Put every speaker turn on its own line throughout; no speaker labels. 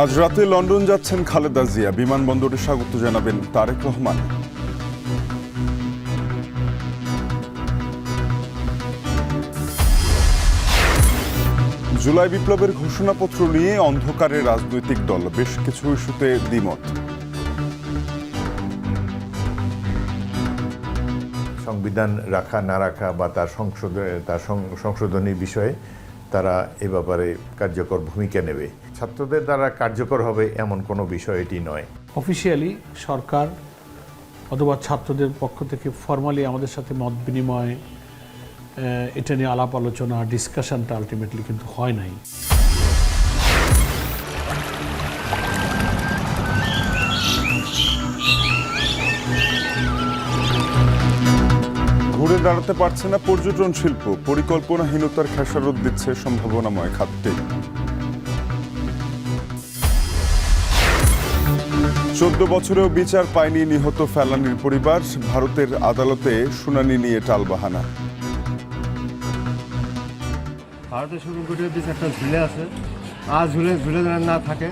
আজ রাতে লন্ডন যাচ্ছেন খালেদা জিয়া। বিমানবন্দরে স্বাগত জানাবেন তারেক রহমান। জুলাই বিপ্লবের ঘোষণাপত্র নিয়ে অন্ধকারে রাজনৈতিক দল, বেশ কিছু ইস্যুতে দ্বিমত।
সংবিধান রাখা না রাখা বা তার সংশোধনী বিষয়ে তারা এ ব্যাপারে কার্যকর ভূমিকা নেবে। ছাত্রদের দ্বারা কার্যকর হবে এমন কোনো বিষয় এটি নয়।
অফিসিয়ালি সরকার অথবা ছাত্রদের পক্ষ থেকে ফর্মালি আমাদের সাথে মত বিনিময়, এটা নিয়ে আলাপ আলোচনা, ডিসকাশনটা আলটিমেটলি কিন্তু হয় নাই।
ঘুরে দাঁড়াতে পারছে না পর্যটন শিল্প, পরিকল্পনাহীনতার খেসারত দিচ্ছে সম্ভাবনাময় খাতটি। 14 বছরেও বিচার পায়নি নিহত ফেলানীর পরিবার, ভারতের আদালতে শুনানি নিয়ে টালবাহানা।
ভারতের সুপ্রিম কোর্টের বিচারটা ঝুলে আছে, আর ঝুলে না থাকে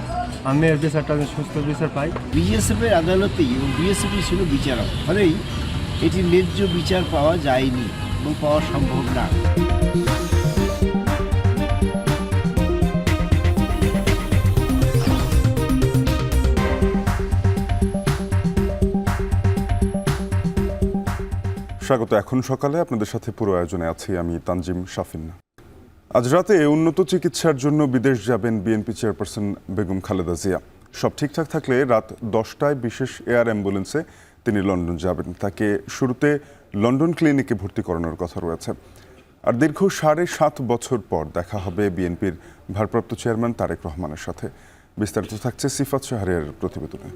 আমি এর বিচারটা সুস্থ বিচার পাই।
বিএসএফের আদালতেই এবং বিএসএফই ছিল বিচারক, ফলেই এটি ন্যায্য বিচার পাওয়া যায়নি এবং পাওয়া সম্ভব না।
স্বাগত। এখন সকালে আপনাদের সাথে পুরো আয়োজনে আছি আমি তানজিম শাফিন। আজ রাতে উন্নত চিকিৎসার জন্য বিদেশ যাবেন বিএনপি চেয়ারপারসন বেগম খালেদা জিয়া। সব ঠিকঠাক থাকলে রাত 10টায় বিশেষ এয়ার অ্যাম্বুলেন্সে তিনি লন্ডন যাবেন। তাকে শুরুতে লন্ডন ক্লিনিকে ভর্তি করানোর কথা রয়েছে। আর দীর্ঘ 7.5 বছর পর দেখা হবে বিএনপির ভারপ্রাপ্ত চেয়ারম্যান তারেক রহমানের সাথে। বিস্তারিত থাকছে সিফাত শাহরিয়ারের প্রতিবেদনে।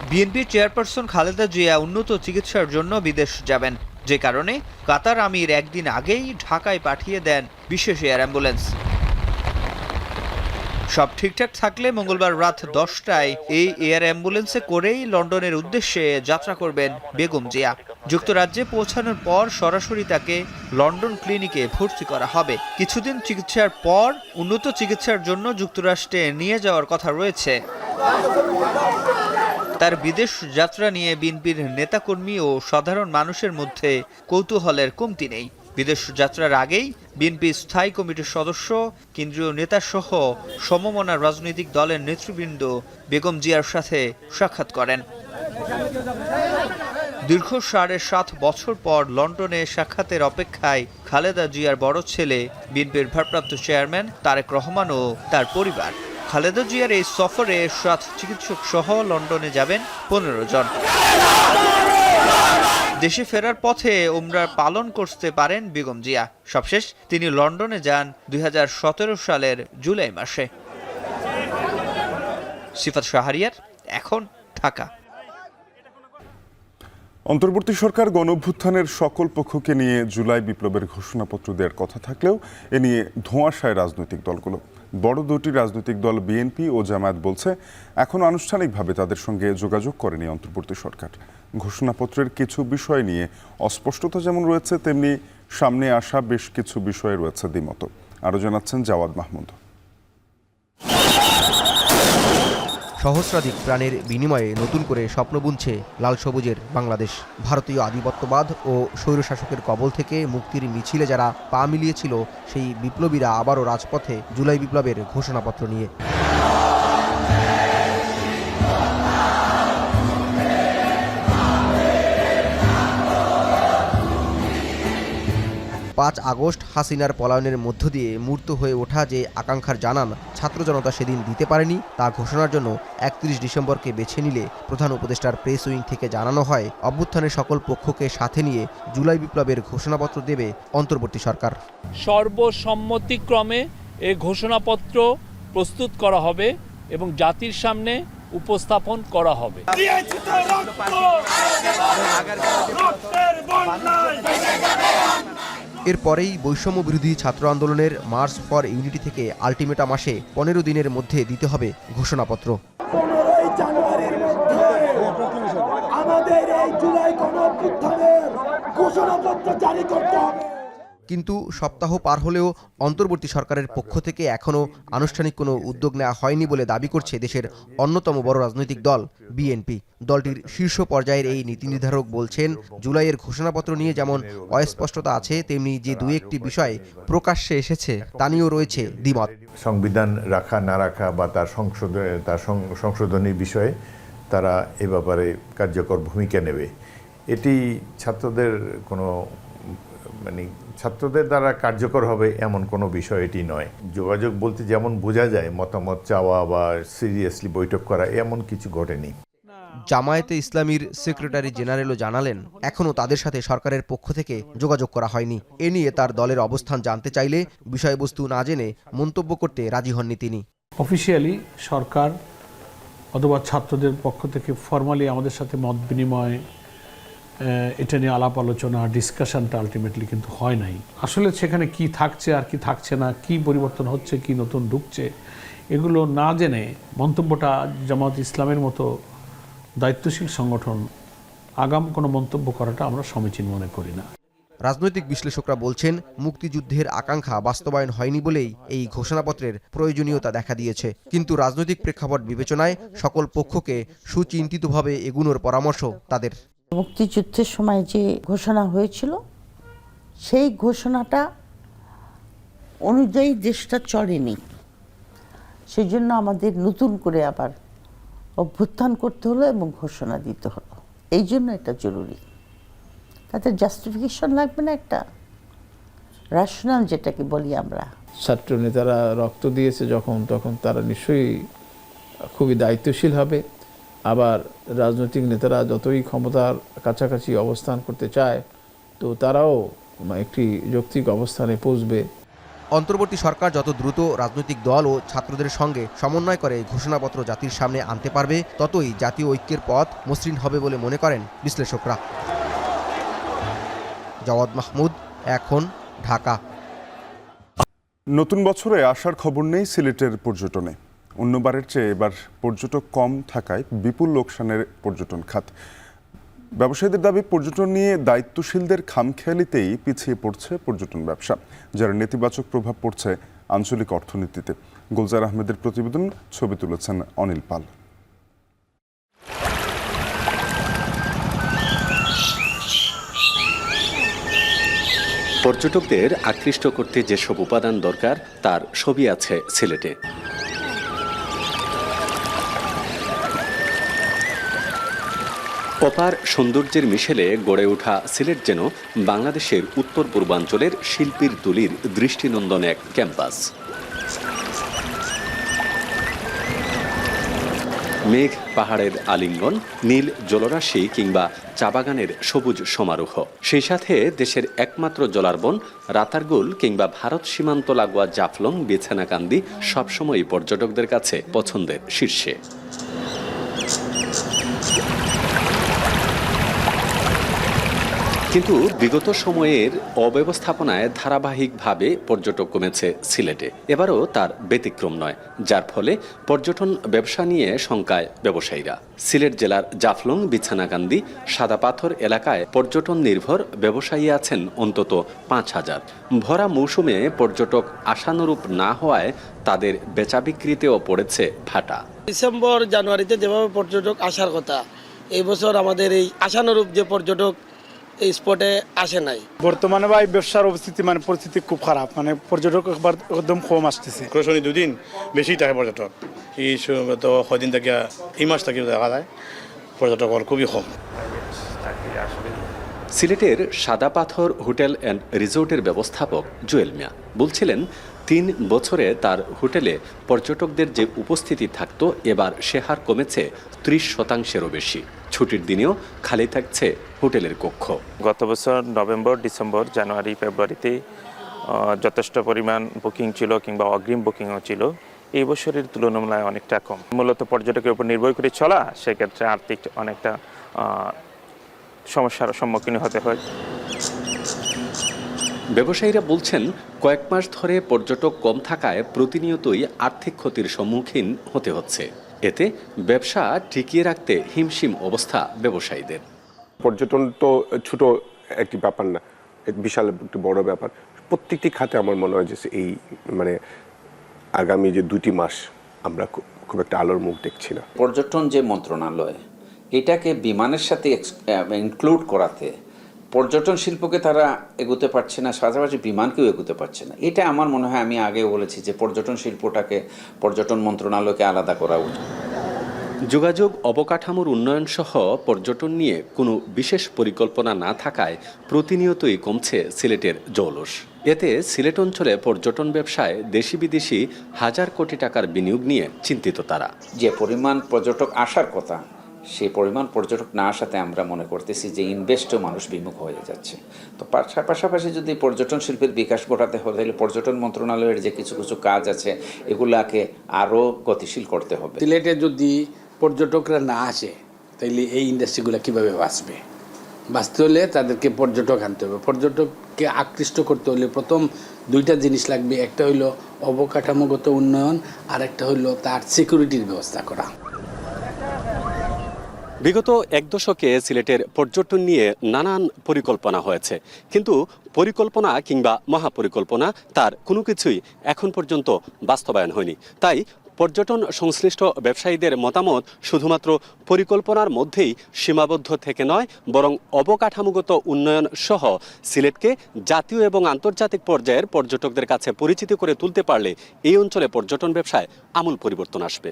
বিএনপির চেয়ারপারসন খালেদা জিয়া উন্নত চিকিৎসার জন্য বিদেশ যাবেন, যে কারণে কাতার আমির একদিন আগেই ঢাকায় পাঠিয়ে দেন বিশেষ এয়ার অ্যাম্বুলেন্স। সব ঠিকঠাক থাকলে মঙ্গলবার রাত 10টায় এই এয়ার অ্যাম্বুলেন্সে করেই লন্ডনের উদ্দেশ্যে যাত্রা করবেন বেগম জিয়া। যুক্তরাজ্যে পৌঁছানোর পর সরাসরি তাকে লন্ডন ক্লিনিকে ভর্তি করা হবে। কিছুদিন চিকিৎসার পর উন্নত চিকিৎসার জন্য যুক্তরাষ্ট্রে নিয়ে যাওয়ার কথা রয়েছে। তার বিদেশ যাত্রা নিয়ে বিএনপির নেতাকর্মী ও সাধারণ মানুষের মধ্যে কৌতূহলের কমতি নেই। বিদেশ যাত্রার আগেই বিএনপি স্থায়ী কমিটির সদস্য, কেন্দ্রীয় নেতাসহ সমমনা রাজনৈতিক দলের নেতৃবৃন্দ বেগম জিয়ার সাথে সাক্ষাৎ করেন। দীর্ঘ 7.5 বছর পর লন্ডনে সাক্ষাতের অপেক্ষায় খালেদা জিয়ার বড় ছেলে বিএনপির ভারপ্রাপ্ত চেয়ারম্যান তারেক রহমান ও তার পরিবার। খালেদা জিয়ার এই সফরে 7 চিকিৎসক সহ লন্ডনে যাবেন 15 জন। দেশে ফেরার পথে উমরা পালন করতে পারেন বেগম জিয়া। সবশেষ তিনি লন্ডনে যান 2017 সালের জুলাই মাসে। সিফাত শাহরিয়ার, এখন ঢাকা।
অন্তর্বর্তী সরকার গণঅভ্যুত্থানের সকল পক্ষকে নিয়ে জুলাই বিপ্লবের ঘোষণাপত্র দেওয়ার কথা থাকলেও এ নিয়ে ধোঁয়াশায় রাজনৈতিক দলগুলো। বড় দুটি রাজনৈতিক দল বিএনপি ও জামায়াত বলছে এখন আনুষ্ঠানিকভাবে তাদের সঙ্গে যোগাযোগ করেনি অন্তর্বর্তী সরকার। ঘোষণাপত্রের কিছু বিষয় নিয়ে অস্পষ্টতা যেমন রয়েছে, তেমনি সামনে আসা বেশ কিছু বিষয়ে রয়েছে দ্বিমত। আরও জানাচ্ছেন জাওয়াদ মাহমুদ।
সহস্রাধিক প্রাণের বিনিময়ে নতুন করে স্বপ্ন বুনছে লাল সবুজের বাংলাদেশ। ভারতীয় আধিপত্যবাদ ও স্বৈরশাসকের কবল থেকে মুক্তির মিছিলে যারা পা মিলিয়েছিল, সেই বিপ্লবীরা আবারও রাজপথে জুলাই বিপ্লবের ঘোষণাপত্র নিয়ে। 5 আগস্ট হাসিনার পলায়নের মধ্য দিয়ে মূর্ত হয়ে ওঠা যে আকাঙ্ক্ষার জানান ছাত্র জনতা সেদিন দিতে পারেনি, তা ঘোষণার জন্য 31 ডিসেম্বরকে বেছে নিলে প্রধান উপদেষ্টার প্রেস উইং থেকে জানানো হয় অভ্যুত্থানের সকল পক্ষকে সাথে নিয়ে জুলাই বিপ্লবের ঘোষণাপত্র দেবে অন্তর্বর্তী সরকার।
সর্বসম্মতিক্রমে এই ঘোষণাপত্র প্রস্তুত করা হবে এবং জাতির সামনে উপস্থাপন করা হবে।
এরপরেই বৈষম্য বিরোধী ছাত্র আন্দোলনের মার্চ ফর ইউনিটি থেকে আলটিমেটাম আসে 15 দিনের মধ্যে দিতে হবে ঘোষণাপত্র।
15 জানুয়ারির মধ্যে আমাদের এই জুলাই গণঅভ্যুত্থানের ঘোষণাপত্র জারি করতে হবে।
কিন্তু সপ্তাহ পার হলেও অন্তর্বর্তী সরকারের পক্ষ থেকে এখনও আনুষ্ঠানিক কোনো উদ্যোগ নেওয়া হয়নি বলে দাবি করছে দেশের অন্যতম বড় রাজনৈতিক দল বিএনপি। দলটির শীর্ষ পর্যায়ের এই নীতি নির্ধারক বলছেন, জুলাইয়ের ঘোষণাপত্র নিয়ে যেমন অস্পষ্টতা আছে, তেমনি যে দু একটি বিষয় প্রকাশ্যে এসেছে তা নিয়েও রয়েছে দ্বিমত।
সংবিধান রাখা না রাখা বা তার সংশোধনী বিষয়ে তারা এ ব্যাপারে কার্যকর ভূমিকা নেবে। এটি ছাত্রদের কোনো ছাত্রদের দ্বারা কার্যকর হবে এমন কোনো বিষয় এটি নয়। যোগাযোগ বলতে যেমন বোঝা যায় মতামত চাওয়া বা সিরিয়াসলি বৈঠক করা, এমন কিছু ঘটেনি।
জামায়াতে ইসলামীর সেক্রেটারি জেনারেলও জানালেন, এখনও তাদের সাথে সরকারের পক্ষ থেকে যোগাযোগ করা হয়নি। এ নিয়ে তার দলের অবস্থান জানতে চাইলে বিষয়বস্তু না জেনে মন্তব্য করতে রাজি হননি তিনি।
অফিসিয়ালি সরকার অথবা ছাত্রদের পক্ষ থেকে ফর্মালি আমাদের সাথে মত বিনিময়, এটা নিয়ে আলাপ আলোচনা, ডিসকাশনটা আলটিমেটলি কিন্তু হয় নাই। আসলে সেখানে কি থাকছে আর কি থাকছে না, কি পরিবর্তন হচ্ছে, কি নতুন ঢুকছে, এগুলো না জেনে মন্তব্যটা জামায়াত ইসলামের মতো দায়িত্বশীল সংগঠন আগাম কোনো মন্তব্য করাটা আমরা সমীচীন মনে করি না।
রাজনৈতিক বিশ্লেষকরা বলছেন, মুক্তিযুদ্ধের আকাঙ্ক্ষা বাস্তবায়ন হয়নি বলেই এই ঘোষণাপত্রের প্রয়োজনীয়তা দেখা দিয়েছে। কিন্তু রাজনৈতিক প্রেক্ষাপট বিবেচনায় সকল পক্ষকে সুচিন্তিতভাবে এগুনোর পরামর্শ তাদের।
মুক্তিযুদ্ধের সময় যে ঘোষণা হয়েছিল সেই ঘোষণাটা অনুযায়ী দেশটা চলেনি, সেই জন্য আমাদের নতুন করে আবার অভ্যুত্থান করতে হলো এবং ঘোষণা দিতে হলো। এই জন্য এটা জরুরি। তাতে জাস্টিফিকেশন লাগবে না, একটা রেশনাল যেটাকে বলি আমরা।
ছাত্র নেতারা রক্ত দিয়েছে যখন, তখন তারা নিশ্চয়ই খুবই দায়িত্বশীল হবে। আবার রাজনৈতিক নেতারা যতই ক্ষমতার কাছাকাছি অবস্থান করতে চায়, তো তারাও একটি যৌক্তিক অবস্থানে পৌঁছবে।
অন্তর্বর্তী সরকার যত দ্রুত রাজনৈতিক দল ও ছাত্রদের সঙ্গে সমন্বয় করে ঘোষণাপত্র জাতির সামনে আনতে পারবে, ততই জাতীয় ঐক্যের পথ মসৃণ হবে বলে মনে করেন বিশ্লেষকরা। জাওয়াদ মাহমুদ, এখন, ঢাকা।
নতুন বছরে আসার খবর নেই সিলেটের পর্যটনে। অন্যবারের চেয়ে এবার পর্যটক কম থাকায় বিপুল লোকসানের পর্যটন খাত। ব্যবসায়ীদের দাবি, পর্যটন নিয়ে দায়িত্বশীলদের খামখেয়ালিতেই পিছিয়ে পড়ছে পর্যটন ব্যবসা, যার নেতিবাচক প্রভাব পড়ছে আঞ্চলিক অর্থনীতিতে। গুলজার আহমেদের প্রতিবেদন, ছবি তুলেছেন অনিল পাল।
পর্যটকদের আকৃষ্ট করতে যেসব উপাদান দরকার তার সবই আছে সিলেটে। অপার সৌন্দর্যের মিশেলে গড়ে ওঠা সিলেট যেন বাংলাদেশের উত্তর পূর্বাঞ্চলের শিল্পীর তুলির দৃষ্টিনন্দন এক ক্যাম্পাস। মেঘ পাহাড়ের আলিঙ্গন, নীল জলরাশি কিংবা চা বাগানের সবুজ সমারোহ, সেই সাথে দেশের একমাত্র জলারবন রাতারগুল কিংবা ভারত সীমান্ত লাগোয়া জাফলং, বিছানাকান্দি সবসময়ই পর্যটকদের কাছে পছন্দের শীর্ষে। কিন্তু বিগত সময়ের অব্যবস্থাপনায় ধারাবাহিকভাবে পর্যটক কমেছে সিলেটে। এবারও তার ব্যতিক্রম নয়, যার ফলে পর্যটন ব্যবসা নিয়ে শঙ্কায় ব্যবসায়ীরা। সিলেট জেলার জাফলং, বিছানাকান্দি, সাদাপাথর এলাকায় পর্যটন নির্ভর ব্যবসায়ী আছেন অন্তত ৫,০০০। ভরা মৌসুমে পর্যটক আশানুরূপ না হওয়ায় তাদের বেচা বিক্রিতেও পড়েছে ভাটা।
ডিসেম্বর জানুয়ারিতে যেভাবে পর্যটক আসার কথা, এই বছর আমাদের এই আশানুরূপ যে পর্যটক এই স্পটে আসে নাই।
বর্তমানে ভাই ব্যবসার পরিস্থিতি খুব খারাপ, পর্যটক একদম কম আসতেছে।
শনি দুদিন বেশি থাকে পর্যটক, এই তো কদিন থেকে এই মাস থেকে দেখা যায় পর্যটক খুবই কম।
সিলেটের সাদাপাথর হোটেল অ্যান্ড রিসোর্টের ব্যবস্থাপক জুয়েল মিয়া বলছিলেন, ৩ বছরে তার হোটেলে পর্যটকদের যে উপস্থিতি থাকত, এবার সে হার কমেছে ৩০%-এরও বেশি। ছুটির দিনেও খালি থাকছে হোটেলের কক্ষ।
গত বছর নভেম্বর, ডিসেম্বর, জানুয়ারি, ফেব্রুয়ারিতে যথেষ্ট পরিমাণ বুকিং ছিল কিংবা অগ্রিম বুকিংও ছিল। এই বছরের তুলনায় অনেকটা কম। মূলত পর্যটকের উপর নির্ভর করে চলা, সেক্ষেত্রে আর্থিক অনেকটা সমস্যার সম্মুখীন হতে হয়।
ব্যবসায়ীরা বলছেন, কয়েক মাস ধরে পর্যটক কম থাকায় প্রতিনিয়তই আর্থিক ক্ষতির সম্মুখীন হতে হচ্ছে। এতে ব্যবসা টিকিয়ে রাখতে হিমশিম অবস্থা ব্যবসায়ীদের।
পর্যটন তো ছোট একটি ব্যাপার না, বিশাল একটি বড় ব্যাপার। প্রত্যেকটি খাতে আমার মনে হয় যে এই মানে আগামী যে 2টি মাস আমরা খুব একটা আলোর মুখ দেখছি না।
পর্যটন যে মন্ত্রণালয় এটাকে বিমানের সাথে ইনক্লুড করাতে পর্যটন শিল্পকে তারা এগোতে পারছে না, পাশাপাশি বিমানকেও এগোতে পারছে না। এটা আমার মনে হয়, আমি আগেও বলেছি যে পর্যটন শিল্পটাকে পর্যটন মন্ত্রণালয়কে আলাদা করা উচিত।
যোগাযোগ অবকাঠামোর উন্নয়ন সহ পর্যটন নিয়ে কোনো বিশেষ পরিকল্পনা না থাকায় প্রতিনিয়তই কমছে সিলেটের জৌলুস। এতে সিলেট অঞ্চলে পর্যটন ব্যবসায় দেশি বিদেশি হাজার কোটি টাকার বিনিয়োগ নিয়ে চিন্তিত তারা।
যে পরিমাণ পর্যটক আসার কথা, সেই পরিমাণ পর্যটক না আসাতে আমরা মনে করতেছি যে ইনভেস্টও মানুষ বিমুখ হয়ে যাচ্ছে। তো পাশাপাশি যদি পর্যটন শিল্পের বিকাশ ঘটাতে হয় তাহলে পর্যটন মন্ত্রণালয়ের যে কিছু কিছু কাজ আছে এগুলাকে আরও গতিশীল করতে হবে।
সিলেটে যদি পর্যটকরা না আসে তাইলে এই ইন্ডাস্ট্রিগুলো কীভাবে বাঁচতে হলে তাদেরকে পর্যটক আনতে হবে। পর্যটককে আকৃষ্ট করতে হলে প্রথম 2টা জিনিস লাগবে, একটা হইলো অবকাঠামোগত উন্নয়ন, আর একটা হইলো তার সিকিউরিটির ব্যবস্থা করা।
বিগত 1 দশকে সিলেটের পর্যটন নিয়ে নানান পরিকল্পনা হয়েছে, কিন্তু পরিকল্পনা কিংবা মহাপরিকল্পনা তার কোনো কিছুই এখন পর্যন্ত বাস্তবায়ন হয়নি। তাই পর্যটন সংশ্লিষ্ট ব্যবসায়ীদের মতামত শুধুমাত্র পরিকল্পনার মধ্যেই সীমাবদ্ধ থেকে নয়, বরং অবকাঠামোগত উন্নয়ন সহ সিলেটকে জাতীয় এবং আন্তর্জাতিক পর্যায়ের পর্যটকদের কাছে পরিচিত করে তুলতে পারলে এই অঞ্চলে পর্যটন ব্যবসায় আমূল পরিবর্তন আসবে।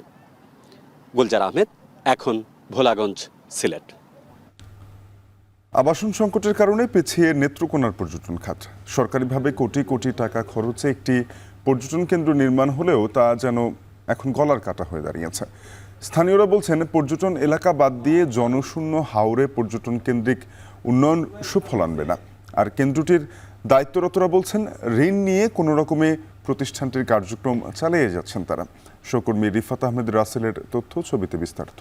গুলজার আহমেদ, এখন ভোলাগঞ্জ, সিলেট।
আবাসন সংকটের কারণে পিছিয়ে নেত্রকোনার পর্যটন খাত। সরকারিভাবে কোটি কোটি টাকা খরচে একটি পর্যটন কেন্দ্র নির্মাণ হলেও তা যেন এখন গলার কাটা হয়ে দাঁড়িয়েছে। স্থানীয়রা বলছেন, পর্যটন এলাকা বাদ দিয়ে জনশূন্য হাওরে পর্যটন কেন্দ্রিক উন্নয়ন সুফল আনবে না। আর কেন্দ্রটির দায়িত্বরতরা বলছেন, ঋণ নিয়ে কোনো রকমে প্রতিষ্ঠানটির কার্যক্রম চালিয়ে যাচ্ছেন তারা। সহকর্মী রিফাত আহমেদ রাসেলের তথ্য, ছবিতে বিস্তারিত।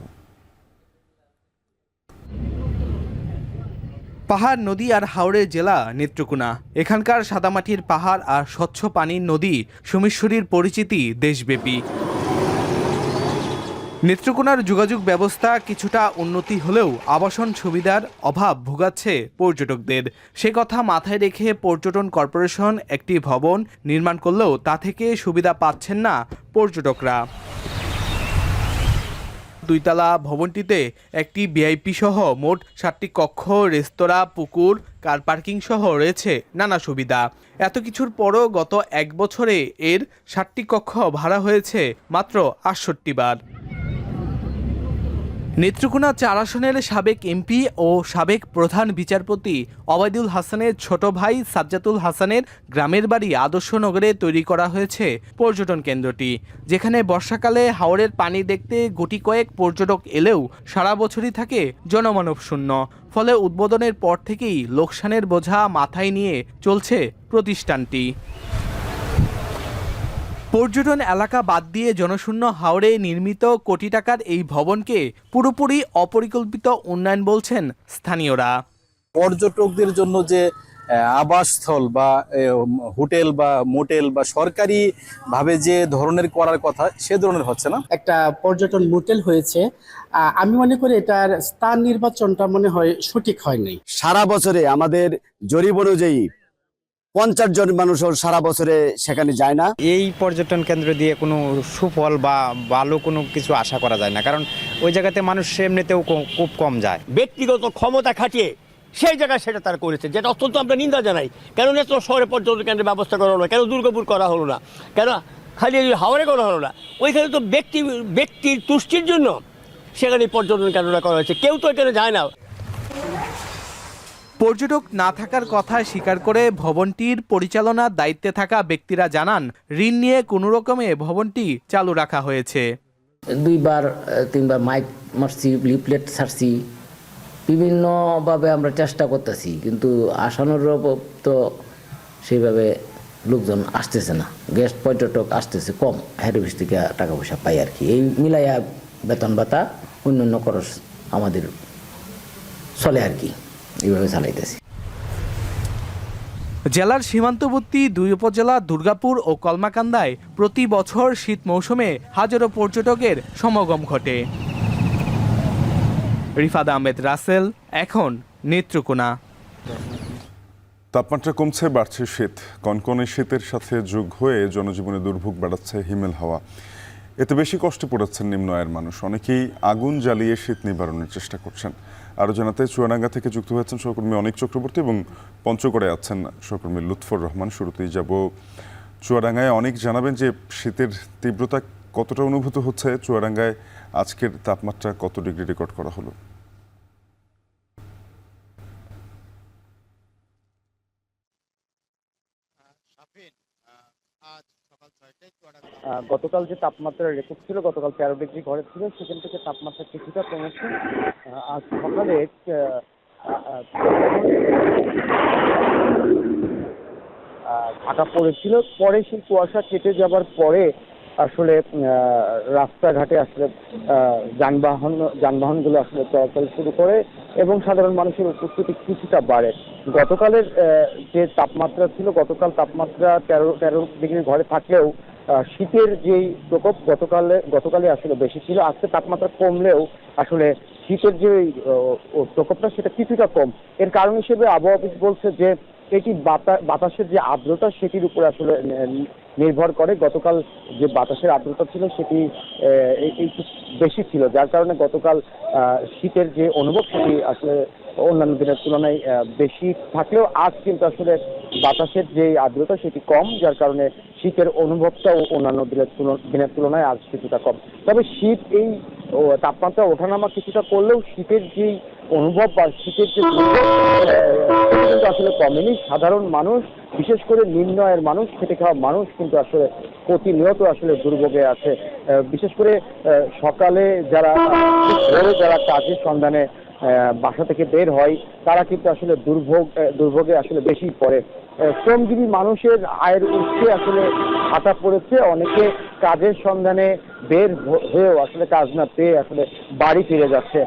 পাহাড়, নদী আর হাওড়ের জেলা নেত্রকোনা। এখানকার সাদামাটির পাহাড় আর স্বচ্ছ পানির নদী সুমেশ্বরীর পরিচিতি দেশব্যাপী। নেত্রকোনার যোগাযোগ ব্যবস্থা কিছুটা উন্নতি হলেও আবাসন সুবিধার অভাব ভোগাচ্ছে পর্যটকদের। সে কথা মাথায় রেখে পর্যটন কর্পোরেশন একটি ভবন নির্মাণ করলেও তা থেকে সুবিধা পাচ্ছেন না পর্যটকরা। 2 তলা ভবনটিতে একটি ভিআইপি সহ মোট 7টি কক্ষ, রেস্তোরাঁ, পুকুর, কার পার্কিং সহ রয়েছে নানা সুবিধা। এত কিছুর পরও গত 1 বছরে এর 7টি কক্ষ ভাড়া হয়েছে মাত্র 68 বার। নেত্রকোনা 4 আসনের সাবেক এমপি ও সাবেক প্রধান বিচারপতি ওবায়দুল হাসানের ছোট ভাই সাজ্জাতুল হাসানের গ্রামের বাড়ি আদর্শনগরে তৈরি করা হয়েছে পর্যটন কেন্দ্রটি, যেখানে বর্ষাকালে হাওরের পানি দেখতে গুটি কয়েক পর্যটক এলেও সারা বছরই থাকে জনমানব শূন্য। ফলে উদ্বোধনের পর থেকেই লোকসানের বোঝা মাথায় নিয়ে চলছে প্রতিষ্ঠানটি। পর্যটন এলাকা বাদ দিয়ে জনশূন্য হাওরে নির্মিত কোটি টাকার এই ভবনকে পুরোপুরি অপরিকল্পিত উন্নয়ন বলছেন স্থানীয়রা।
পর্যটকদের জন্য যে আবাসস্থল বা হোটেল বা মোটেল বা সরকারি ভাবে যে ধরনের করার কথা সে ধরনের হচ্ছে না।
একটা পর্যটন মোটেল হয়েছে, আমি মনে করি এটার স্থান নির্বাচনটা মনে হয় সঠিক হয়নি।
সারা বছরে আমাদের জরিপ অনুযায়ী 50 জন মানুষও সারা বছরে সেখানে যায় না।
এই পর্যটন কেন্দ্র দিয়ে কোনো সুফল বা ভালো কোনো কিছু আশা করা যায় না, কারণ ওই জায়গাতে মানুষ এমনিতেও খুব কম যায়।
ব্যক্তিগত ক্ষমতা খাটিয়ে সেই জায়গায় সেটা তারা করেছে, যেটা অত্যন্ত আমরা নিন্দা জানাই। কেন নেত্র শহরে পর্যটন কেন্দ্রের ব্যবস্থা করা হলো না, কেন দুর্গাপুর করা হলো না, কেন খালি হাওড়ে করা হলো না? ওইখানে তো ব্যক্তির তুষ্টির জন্য সেখানে পর্যটন কেন্দ্রটা করা হয়েছে, কেউ তো এখানে যায় না।
পর্যটক না থাকার কথা স্বীকার করে ভবনটির পরিচালনার দায়িত্বে থাকা ব্যক্তিরা জানান, ঋণ নিয়ে কোনো রকমে ভবনটি চালু রাখা হয়েছে।
2-3 বার মাইক মারছি, লিফলেট ছাড়ছি, বিভিন্নভাবে আমরা চেষ্টা করতেছি, কিন্তু আসানোর তো সেইভাবে লোকজন আসতেছে না। গেস্ট পর্যটক আসতেছে কম, হেরিভিস থেকে টাকা পয়সা পাই আর কি। এই মিলাইয়া বেতন ভাতা অন্যান্য খরচ আমাদের চলে আর কি, এইভাবে চালাইতেছি।
জেলার সীমান্তবর্তী 2 উপজেলা দুর্গাপুর ও কলমাকান্দায় প্রতি বছর শীত মৌসুমে হাজারো পর্যটকের সমাগম ঘটে। রিফাত আহমেদ রাসেল, এখন নেত্রকোনা।
তাপমাত্রা কমছে, বাড়ছে শীত। কনকনে শীতের সাথে যোগ হয়ে জনজীবনে দুর্ভোগ বাড়াচ্ছে হিমেল হাওয়া। এতে বেশি কষ্টে পড়েছেন নিম্ন আয়ের মানুষ। অনেকেই আগুন জ্বালিয়ে শীত নিবারণের চেষ্টা করছেন। আরও জানাতে চুয়াডাঙ্গা থেকে যুক্ত হয়েছেন সহকর্মী অনিক চক্রবর্তী এবং পঞ্চগড়ে আছেন সহকর্মী লুৎফর রহমান। শুরুতেই যাব চুয়াডাঙ্গায়। অনেক জানাবেন যে শীতের তীব্রতা কতটা অনুভূত হচ্ছে চুয়াডাঙ্গায়? আজকের তাপমাত্রা কত ডিগ্রি রেকর্ড করা হলো?
গতকাল যে তাপমাত্রার রেকর্ড ছিল, গতকাল 13 ডিগ্রি ঘরে ছিল, সেখান থেকে তাপমাত্রা কিছুটা কমেছে। আজ সকালে ঢাকা পড়েছিল, পরে সেই কুয়াশা কেটে যাবার পরে আসলে রাস্তাঘাটে আসলে যানবাহনগুলো আসলে চলাচল শুরু করে এবং সাধারণ মানুষের উপস্থিতি কিছুটা বাড়ে। গতকালের যে তাপমাত্রা ছিল, গতকাল তাপমাত্রা 13 ডিগ্রি ঘরে থাকলেও শীতের যেই প্রকোপ গতকালে আসলে বেশি ছিল। আজকে তাপমাত্রা কমলেও আসলে শীতের যে প্রকোপটা সেটা কিছুটা কম। এর কারণ হিসেবে আবহাওয়া অফিস বলছে যে এটি বাতাসের যে আর্দ্রতা সেটির উপরে আসলে নির্ভর করে। গতকাল যে বাতাসের আর্দ্রতা ছিল সেটি একটু বেশি ছিল, যার কারণে গতকাল শীতের যে অনুভব সেটি আসলে অন্যান্য দিনের তুলনায় বেশি থাকলেও আজ কিন্তু আসলে বাতাসের যে আর্দ্রতা সেটি কম, যার কারণে শীতের অনুভবটাও অন্যান্য দিনের তুলনায় আজ কিছুটা কম। তবে শীত এই তাপমাত্রা ওঠানামা কিছুটা করলেও শীতের যে অনুভব বা শীতের যে কিন্তু আসলে কমেনি। সাধারণ মানুষ, বিশেষ করে নিম্ন আয়ের মানুষ, খেটে খাওয়া মানুষ কিন্তু আসলে প্রতিনিয়ত আসলে দুর্ভোগে আছে। বিশেষ করে সকালে যারা কাজের সন্ধানে বাসা থেকে বের হয় তারা কিন্তু আসলে দুর্ভোগে আসলে বেশি পড়ে। শ্রমজীবী মানুষের আয়ের উৎসে আসলে ভাটা পড়েছে। অনেকে কাজের সন্ধানে বের হয়েও আসলে কাজ না পেয়ে আসলে বাড়ি ফিরে যাচ্ছে।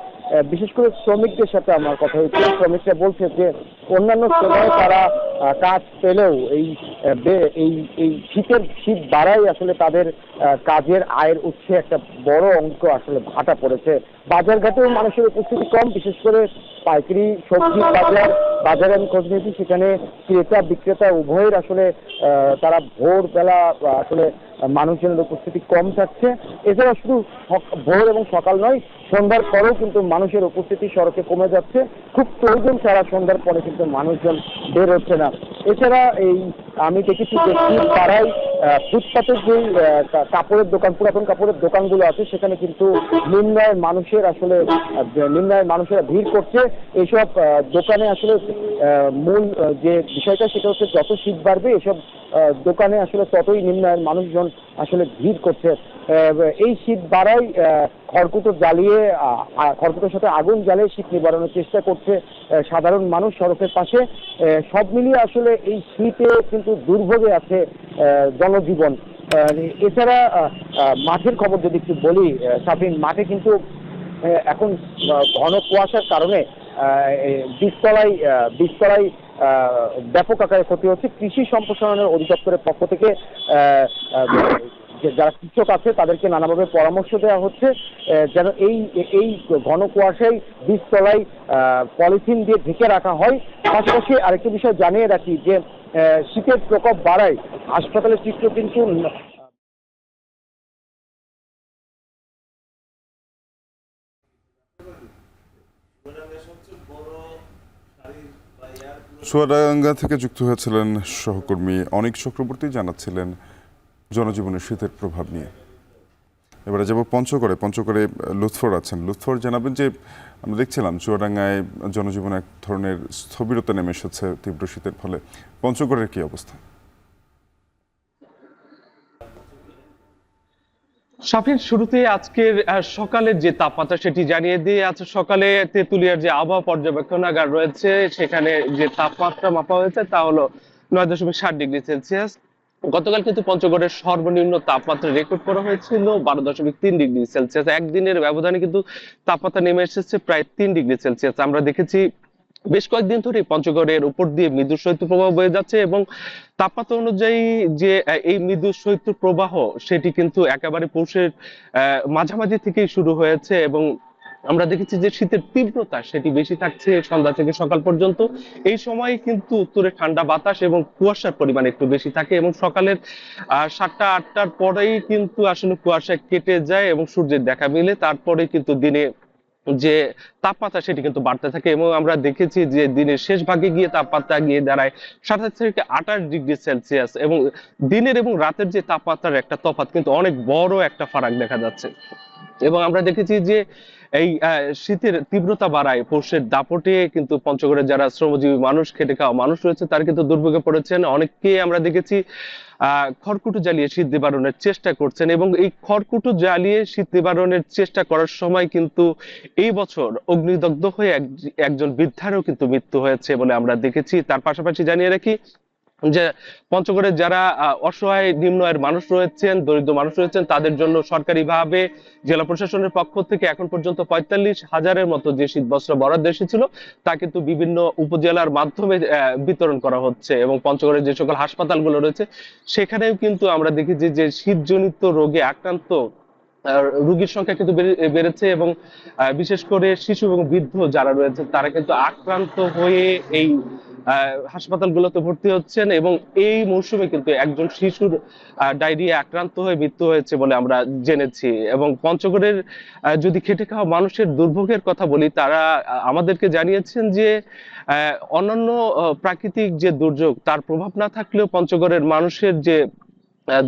বিশেষ করে শ্রমিকদের সাথে আমার কথা হয়েছে, শ্রমিকরা বলছে যে অন্যান্য সময়ে তারা কাজ পেলেও এই শীত বাড়াই আসলে তাদের কাজের আয়ের উৎসে একটা বড় অঙ্ক আসলে ভাটা পড়েছে। বাজারঘাটেও মানুষের উপস্থিতি কম, বিশেষ করে পাইকারি সবজি বাজারে আমি খোঁজ নিয়েছি, সেখানে ক্রেতা বিক্রেতা উভয়ের আসলে তারা ভোরবেলা আসলে মানুষজনের উপস্থিতি কম থাকছে। এছাড়া শুধু ভোর এবং সকাল নয়, সন্ধ্যার পরেও কিন্তু মানুষের উপস্থিতি সড়কে কমে যাচ্ছে। খুব প্রয়োজন ছাড়া সন্ধ্যার পরে কিন্তু মানুষজন বের হচ্ছে না। এছাড়া আমি দেখেছি যে পাড়ায় ফুটপাতের যে কাপড়ের দোকান, পুরাতন কাপড়ের দোকানগুলো আছে, সেখানে কিন্তু নিম্ন আয়ের মানুষেরা ভিড় করছে। এইসব দোকানে আসলে মূল যে বিষয়টা সেটা হচ্ছে যত শীত বাড়বে এসব দোকানে আসলে ততই নিম্ন আয়ের মানুষজন আসলে ভিড় করছে। এই শীত বাড়ায় খড়কুটোর সাথে আগুন জ্বালিয়ে শীত নিবারণের চেষ্টা করছে সাধারণ মানুষ সড়কের পাশে। সব মিলিয়ে আসলে এই শীতে কিন্তু দুর্ভোগে আছে জনজীবন। এছাড়া মাঠের খবর যদি একটু বলি, সাফিন, মাঠে কিন্তু এখন ঘন কুয়াশার কারণে বীজতলায় ব্যাপক আকারে ক্ষতি হচ্ছে। কৃষি সম্প্রসারণের অধিদপ্তরের পক্ষ থেকে যারা কৃষক আছে তাদেরকে নানাভাবে পরামর্শ দেওয়া হচ্ছে যেন এই ঘন কুয়াশায় বীজতলায় পলিথিন দিয়ে ঢেকে রাখা হয়। পাশাপাশি আরেকটি বিষয় জানিয়ে রাখি যে শীতের প্রকোপ বাড়ায় হাসপাতালের চিত্র কিন্তু
চুয়াডাঙ্গা থেকে যুক্ত হয়েছিলেন সহকর্মী অনিক চক্রবর্তী, জানাচ্ছিলেন জনজীবনের শীতের প্রভাব নিয়ে। এবারে যাব পঞ্চগড়ে লুৎফর আছেন। লুৎফর, জানাবেন যে আমরা দেখছিলাম চুয়াডাঙ্গায় জনজীবনে এক ধরনের স্থবিরতা নেমে এসেছে তীব্র শীতের ফলে। পঞ্চগড়ের কি অবস্থা?
শাফিন, শুরুতে আজকের সকালের যে তাপমাত্রা সেটি জানিয়ে দিয়ে, আজ সকালে তেঁতুলিয়ার যে আবহাওয়া পর্যবেক্ষণাগার রয়েছে সেখানে যে তাপমাত্রা মাপা হয়েছে তা হলো 9.7 ডিগ্রি সেলসিয়াস। গতকাল কিন্তু পঞ্চগড়ের সর্বনিম্ন তাপমাত্রা রেকর্ড করা হয়েছিল 12.3 ডিগ্রি সেলসিয়াস। একদিনের ব্যবধানে কিন্তু তাপমাত্রা নেমে এসেছে প্রায় 3 ডিগ্রি সেলসিয়াস। আমরা দেখেছি বেশ কয়েকদিন ধরে পঞ্চগড়ের উপর দিয়ে মৃদু শৈত্যপ্রবাহ বয়ে যাচ্ছে এবং তাপমাত্রা অনুযায়ী যে এই মৃদু শৈত্যপ্রবাহ সেটি কিন্তু একেবারে পৌষের মাঝামাঝি থেকেই শুরু হয়েছে এবং আমরা দেখেছি যে শীতের তীব্রতা সেটি বেশি থাকছে সন্ধ্যা থেকে সকাল পর্যন্ত। এই সময় কিন্তু উত্তরে ঠান্ডা বাতাস এবং কুয়াশার পরিমাণ একটু বেশি থাকে এবং সকালের 7টা 8টার পরেই কিন্তু আসলে কুয়াশা কেটে যায় এবং সূর্যের দেখা মিলে। তারপরে কিন্তু দিনে যে তাপমাত্রা সেটি কিন্তু বাড়তে থাকে এবং আমরা দেখেছি যে দিনের শেষ ভাগে গিয়ে তাপমাত্রা গিয়ে দাঁড়ায় 27 থেকে 28 ডিগ্রি সেলসিয়াস এবং দিনের এবং রাতের যে তাপমাত্রার একটা তফাৎ কিন্তু অনেক বড় একটা ফারাক দেখা যাচ্ছে। এবং আমরা দেখেছি যে এই শীতের তীব্রতা বাড়ায় পৌষের দাপটে কিন্তু পঞ্চগড়ের যারা শ্রমজীবী মানুষ, খেটে খাওয়া মানুষ রয়েছে তারা কিন্তু দুর্ভোগে পড়েছেন। অনেককে আমরা দেখেছি খড়কুটো জ্বালিয়ে শীত নিবারণের চেষ্টা করছেন এবং এই খড়কুটো জ্বালিয়ে শীত নিবারণের চেষ্টা করার সময় কিন্তু এই বছর অগ্নিদগ্ধ হয়ে একজন বৃদ্ধারও কিন্তু মৃত্যু হয়েছে বলে আমরা দেখেছি। তার পাশাপাশি জানিয়ে রাখি যে পঞ্চগড়ের যারা অসহায় নিম্ন আয়ের মানুষ রয়েছেন, দরিদ্র মানুষ রয়েছেন, তাদের জন্য সরকারিভাবে জেলা প্রশাসনের পক্ষ থেকে এখন পর্যন্ত 45,000-এর মতো যে শীতবস্ত্র বরাদ্দ এসেছিল তা কিন্তু বিভিন্ন উপজেলার মাধ্যমে বিতরণ করা হচ্ছে এবং পঞ্চগড়ের যে সকল হাসপাতালগুলো রয়েছে সেখানেও কিন্তু আমরা দেখেছি যে শীতজনিত রোগে আক্রান্ত রোগীর সংখ্যা কিন্তু বেড়েছে এবং বিশেষ করে শিশু এবং বৃদ্ধ যারা রয়েছে তারা কিন্তু আক্রান্ত হয়ে এই হাসপাতালগুলোতে ভর্তি হচ্ছেন এবং এই মৌসুমে কিন্তু একজন শিশুর ডায়রিয়া আক্রান্ত হয়ে মৃত্যু হয়েছে বলে আমরা জেনেছি। এবং পঞ্চগড়ের যদি খেটে খাওয়া মানুষের দুর্ভোগের কথা বলি, তারা আমাদেরকে জানিয়েছেন যে অন্যান্য প্রাকৃতিক যে দুর্যোগ তার প্রভাব না থাকলেও পঞ্চগড়ের মানুষের যে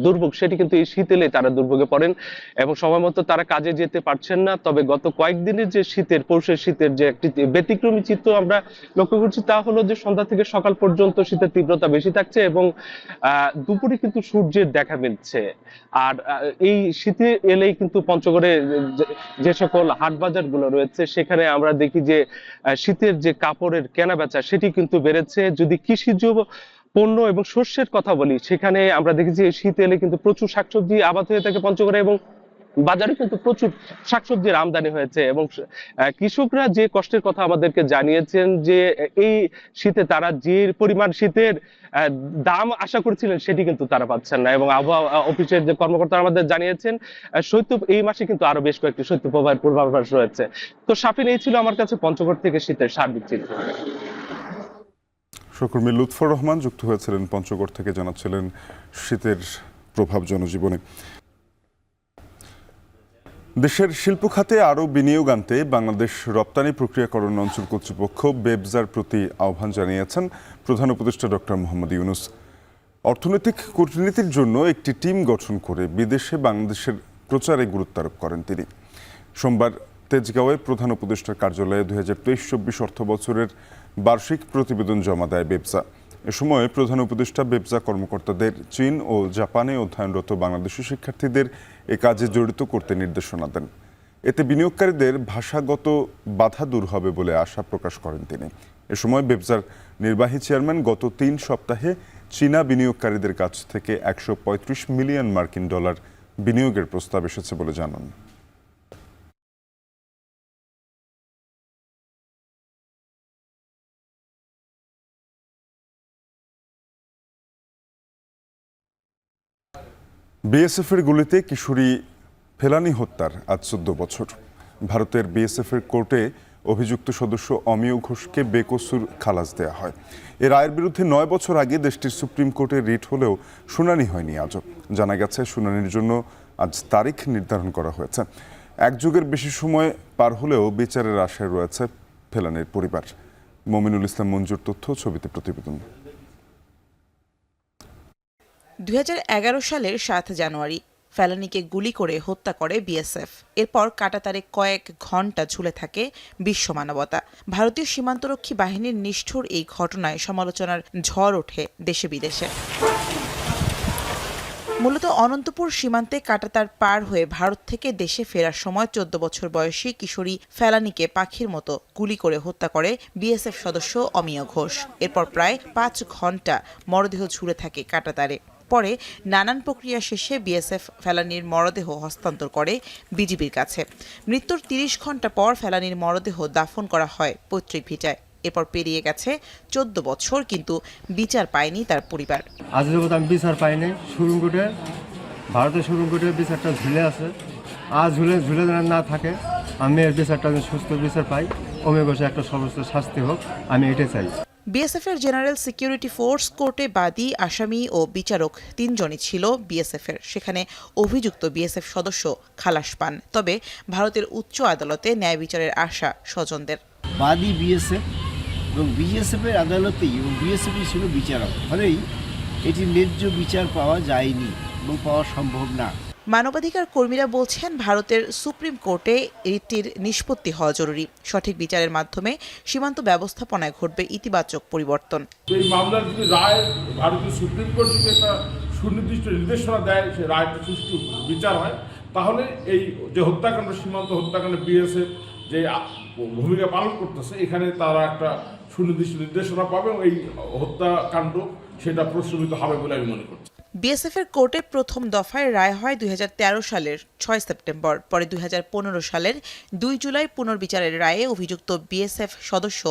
দুর্ভোগ সেটি কিন্তু এই শীতেলে তারা দুর্ভোগে পড়েন এবং সময় মতো তারা কাজে যেতে পারছেন না। তবে গত কয়েকদিনের যে পৌষের শীতের যে একটি ব্যতিক্রমী চিত্র আমরা লক্ষ্য করছি তা হলো যে সন্ধ্যা থেকে সকাল পর্যন্ত শীতের তীব্রতা বেশি থাকছে এবং দুপুরে কিন্তু সূর্যের দেখা মিলছে। আর এই শীতে এলেই কিন্তু পঞ্চগড়ে যে সকল হাট বাজার গুলো রয়েছে সেখানে আমরা দেখি যে শীতের যে কাপড়ের কেনা বেচা সেটি কিন্তু বেড়েছে। যদি কৃষিজ পণ্য এবং শস্যের কথা বলি, সেখানে আমরা দেখেছি শীত এলে কিন্তু প্রচুর শাকসবজি আবাদ হয়ে থাকে পঞ্চগড়ে এবং বাজারে কিন্তু প্রচুর শাকসবজির আমদানি হয়েছে এবং কৃষকরা যে কষ্টের কথা আমাদেরকে জানিয়েছেন যে এই শীতে তারা যে পরিমাণ শীতের দাম আশা করছিলেন সেটি কিন্তু তারা পাচ্ছেন না। এবং আবহাওয়া অফিসের যে কর্মকর্তা আমাদের জানিয়েছেন শৈত্য এই মাসে কিন্তু আরো বেশ কয়েকটি শৈত্যপ্রবাহের পূর্বাভাস রয়েছে। তো শাফিন, এই ছিল আমার কাছে পঞ্চগড় থেকে শীতের সার্বিক চিত্র।
সহকর্মী লুৎফর রহমান যুক্ত হয়েছিলেন পঞ্চগড় থেকে, জানাচ্ছিলেন শীতের প্রভাব জনজীবনে। দেশের শিল্প খাতে আরও বিনিয়োগ আনতে বাংলাদেশ রপ্তানি প্রক্রিয়াকরণ অঞ্চল কর্তৃপক্ষ বেবজার প্রতি আহ্বান জানিয়েছেন প্রধান উপদেষ্টা ডক্টর মোহাম্মদ ইউনূস। অর্থনৈতিক কূটনীতির জন্য একটি টিম গঠন করে বিদেশে বাংলাদেশের প্রচারে গুরুত্ব আরোপ করেন তিনি। সোমবার তেজগাঁওয়ে প্রধান উপদেষ্টার কার্যালয়ে 2023-24 অর্থ বছরের বার্ষিক প্রতিবেদন জমা দেয় বেবজা। এ সময় প্রধান উপদেষ্টা বেবজা কর্মকর্তাদের চীন ও জাপানে অধ্যয়নরত বাংলাদেশি শিক্ষার্থীদের এ কাজে জড়িত করতে নির্দেশনা দেন। এতে বিনিয়োগকারীদের ভাষাগত বাধা দূর হবে বলে আশা প্রকাশ করেন তিনি। এ সময় বেবজার নির্বাহী চেয়ারম্যান গত 3 সপ্তাহে চীনা বিনিয়োগকারীদের কাছ থেকে 135 মিলিয়ন মার্কিন ডলার বিনিয়োগের প্রস্তাব এসেছে বলে জানান। বিএসএফের গুলিতে কিশোরী ফেলানী হত্যার আজ 14 বছর। ভারতের বিএসএফের কোর্টে অভিযুক্ত সদস্য অমিয় ঘোষকে বেকসুর খালাস দেওয়া হয়। এর রায়ের বিরুদ্ধে 9 বছর আগে দেশটির সুপ্রিম কোর্টে রিট হলেও শুনানি হয়নি আজও। জানা গেছে শুনানির জন্য আজ তারিখ নির্ধারণ করা হয়েছে। এক যুগের বেশি সময় পার হলেও বিচারের আশায় রয়েছে ফেলানীর পরিবার। মমিনুল ইসলাম মঞ্জুর তথ্য, ছবিতে প্রতিবেদন।
2011 সালের 7 জানুয়ারি ফেলানীকে গুলি করে হত্যা করে বিএসএফ। এরপর কাঁটাতারে কয়েক ঘণ্টা ঝুলে থাকে বিশ্ব মানবতা। ভারতীয় সীমান্তরক্ষী বাহিনীর নিষ্ঠুর এই ঘটনায় সমালোচনার ঝড় ওঠে দেশে বিদেশে। মূলত অনন্তপুর সীমান্তে কাঁটাতার পার হয়ে ভারত থেকে দেশে ফেরার সময় 14 বছর বয়সী কিশোরী ফেলানীকে পাখির মতো গুলি করে হত্যা করে বিএসএফ সদস্য অমিয় ঘোষ। এরপর প্রায় 5 ঘণ্টা মরদেহ ঝুলে থাকে কাঁটাতারে। পরে নানান প্রক্রিয়া শেষে বিএসএফ ফেলানীর মরদেহ হস্তান্তর করে বিজিবির কাছে। মৃত্যুর 30 ঘণ্টা পর ফেলানীর মরদেহ দাফন করা হয় পৈতৃক ভিটায়। এরপর পেরিয়ে গেছে 14 বছর, কিন্তু বিচার পায়নি তার পরিবার।
আজ আমি বিচার পাইনি। সুপ্রিম কোর্টে, ভারতের সুপ্রিম কোর্টে বিচারটা ঝুলে আছে। আজ ঝুলে না থাকে আমি এর বিচারটা যেন সুস্থ বিচার পাই, অমিয় ঘোষের একটা সর্বোচ্চ শাস্তি হোক, আমি এটাই চাই।
বিএসএফের জেনারেল সিকিউরিটি ফোর্স কোর্টে বাদী, আসামি ও বিচারক 3 জনই ছিল বিএসএফের। সেখানে অভিযুক্ত বিএসএফ সদস্য খালাস পান। তবে ভারতের উচ্চ আদালতে ন্যায় বিচারের আশা স্বজনদের।
বাদী বিএসএফ এবং বিএসএফের আদালতেই এবং বিএসএফই ছিল বিচারক, ফলেই এটি ন্যায্য বিচার পাওয়া যায়নি এবং পাওয়া সম্ভব না।
মানবাধিকার কর্মীরা বলছেন, ভারতের সুপ্রিম কোর্টে এটির নিষ্পত্তি হওয়া জরুরি। সঠিক বিচারের মাধ্যমে সীমান্ত ব্যবস্থাপনায় ঘটবে ইতিবাচক পরিবর্তন।
এই মামলার যদি রায় ভারতীয় সুপ্রিম কোর্ট যদি একটা সুনির্দিষ্ট নির্দেশনা দেয়, সে রায়টা সুষ্ঠু বিচার হয়, তাহলে এই যে হত্যাকাণ্ড, সীমান্ত হত্যাকাণ্ডে বিএসএফ যে ভূমিকা পালন করতেছে, এখানে তারা একটা সুনির্দিষ্ট নির্দেশনা পাবে এবং এই হত্যাকাণ্ড সেটা প্রশ্নবিদ্ধ হবে বলে আমি মনে করছি।
বিএসএফের কোর্টে প্রথম দফায় রায় হয় 2013 সালের 6 সেপ্টেম্বর। পরে 2015 সালের 2 জুলাই পুনর্বিচারের রায়ে অভিযুক্ত বিএসএফ সদস্য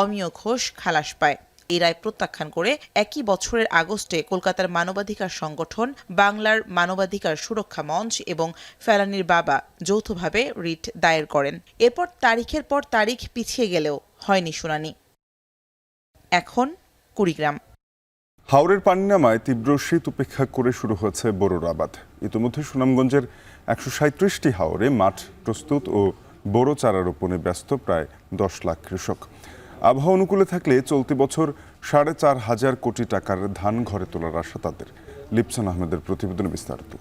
অমিয় ঘোষ খালাস পায়। এই রায় প্রত্যাখ্যান করে একই বছরের আগস্টে কলকাতার মানবাধিকার সংগঠন, বাংলার মানবাধিকার সুরক্ষা মঞ্চ এবং ফেলানীর বাবা যৌথভাবে রিট দায়ের করেন। এরপর তারিখের পর তারিখ পিছিয়ে গেলেও হয়নি শুনানি। এখন কুড়িগ্রাম।
হাওরের পানি নামায় তীব্র শীত উপেক্ষা করে শুরু হয়েছে বোরোর আবাদ। ইতিমধ্যে সুনামগঞ্জের 137টি হাওরে মাঠ প্রস্তুত ও বোরো চারা রোপণে ব্যস্ত প্রায় 10 লাখ কৃষক। আবহাওয়া অনুকূলে থাকলে চলতি বছর 4.5 কোটি টাকার ধান ঘরে তোলার আশা তাদের। লিপসন আহমেদের প্রতিবেদনে বিস্তারিত।